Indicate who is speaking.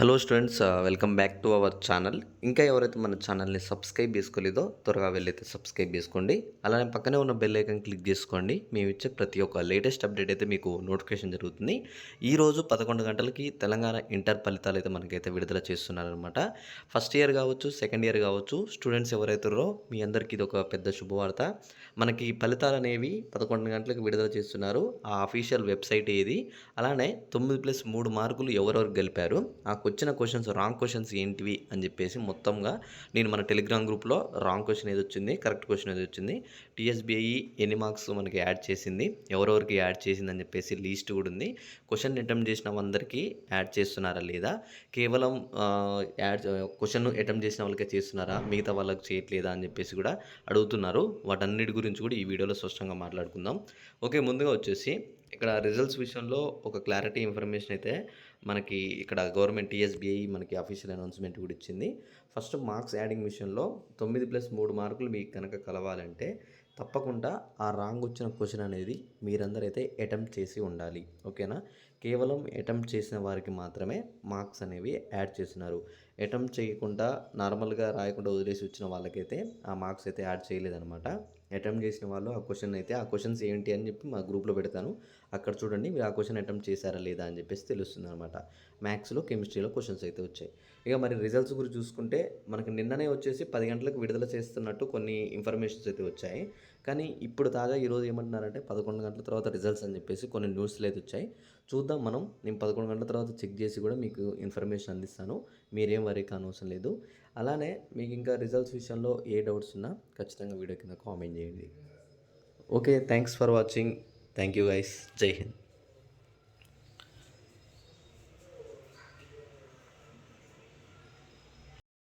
Speaker 1: Hello students, welcome back to our channel. ఇంకా ఎవరైతే మన ఛానల్ని సబ్స్క్రైబ్ చేసుకోలేదో త్వరగా వెళ్ళైతే సబ్స్క్రైబ్ చేసుకోండి. అలానే పక్కనే ఉన్న బెల్ ఐకాన్ క్లిక్ చేసుకోండి. మేము ఇచ్చే ప్రతి ఒక్క లేటెస్ట్ అప్డేట్ అయితే మీకు నోటిఫికేషన్ జరుగుతుంది. ఈరోజు 11 గంటలకి తెలంగాణ ఇంటర్ ఫలితాలు అయితే మనకైతే విడుదల చేస్తున్నారనమాట. ఫస్ట్ ఇయర్ కావచ్చు, సెకండ్ ఇయర్ కావచ్చు, స్టూడెంట్స్ ఎవరైతారో మీ అందరికీ ఇది ఒక పెద్ద శుభవార్త. మనకి ఫలితాలు అనేవి 11 గంటలకు విడుదల చేస్తున్నారు. ఆ అఫీషియల్ వెబ్సైట్ ఏది, అలానే 9+3 మార్కులు ఎవరెవరు గెలిపారు, ఆ వచ్చిన క్వశ్చన్స్ రాంగ్ క్వశ్చన్స్ ఏంటివి అని చెప్పేసి మొత్తంగా నేను మన టెలిగ్రామ్ గ్రూప్లో రాంగ్ క్వశ్చన్ ఏది వచ్చింది, కరెక్ట్ క్వశ్చన్ ఏది వచ్చింది, టీఎస్బీఐ ఎన్ని మార్క్స్ మనకి యాడ్ చేసింది, ఎవరెవరికి యాడ్ చేసింది అని చెప్పేసి లీస్ట్ కూడా ఉంది. క్వశ్చన్ అటెంప్ట్ చేసిన అందరికీ యాడ్ చేస్తున్నారా లేదా, కేవలం యాడ్ క్వశ్చన్ అటెంప్ట్ చేసిన వాళ్ళకే చేస్తున్నారా, మిగతా వాళ్ళకి చేయట్లేదా అని చెప్పేసి కూడా అడుగుతున్నారు. వాటన్నిటి గురించి కూడా ఈ వీడియోలో స్పష్టంగా మాట్లాడుకుందాం. ఓకే, ముందుగా వచ్చేసి ఇక్కడ రిజల్ట్స్ విషయంలో ఒక క్లారిటీ ఇన్ఫర్మేషన్ అయితే మనకి ఇక్కడ గవర్నమెంట్ టీఎస్బీఐ మనకి అఫీషియల్ అనౌన్స్మెంట్ కూడా ఇచ్చింది. ఫస్ట్ మార్క్స్ యాడింగ్ విషయంలో 9+3 మార్కులు మీకు కనుక కలవాలంటే తప్పకుండా ఆ రాంగ్ వచ్చిన క్వశ్చన్ అనేది మీరందరైతే అటెంప్ట్ చేసి ఉండాలి. ఓకేనా? కేవలం అటెంప్ట్ చేసిన వారికి మాత్రమే మార్క్స్ అనేవి యాడ్ చేస్తున్నారు. అటెంప్ట్ చేయకుండా నార్మల్గా రాయకుండా వదిలేసి వచ్చిన వాళ్ళకైతే ఆ మార్క్స్ అయితే యాడ్ చేయలేదన్నమాట. అటెంప్ట్ చేసిన వాళ్ళు ఆ క్వశ్చన్స్ ఏంటి అని చెప్పి మా గ్రూప్లో పెడతాను. అక్కడ చూడండి, మీరు ఆ క్వశ్చన్ అటెంప్ట్ చేశారా లేదా అని చెప్పేసి తెలుస్తుంది అనమాట. మ్యాథ్స్లో, కెమిస్ట్రీలో క్వశ్చన్స్ అయితే వచ్చాయి. ఇక మరి రిజల్ట్స్ గురించి చూసుకుంటే మనకి నిన్ననే వచ్చేసి 10 గంటలకు విడుదల చేస్తున్నట్టు కొన్ని ఇన్ఫర్మేషన్స్ అయితే వచ్చాయి. కానీ ఇప్పుడు తాగా ఈరోజు ఏమంటున్నారంటే 11 గంటల తర్వాత రిజల్ట్స్ అని చెప్పేసి కొన్ని న్యూస్లు అయితే వచ్చాయి. చూద్దాం మనం. నేను 11 గంటల తర్వాత చెక్ చేసి కూడా మీకు ఇన్ఫర్మేషన్ అందిస్తాను. మీరేం వరీ కానవసరం లేదు. అలానే మీకు ఇంకా రిజల్ట్స్ విషయంలో ఏ డౌట్స్ ఉన్నా ఖచ్చితంగా వీడియో కింద కామెంట్ చేయండి. Okay, thanks for watching. Thank you guys. జై హింద్.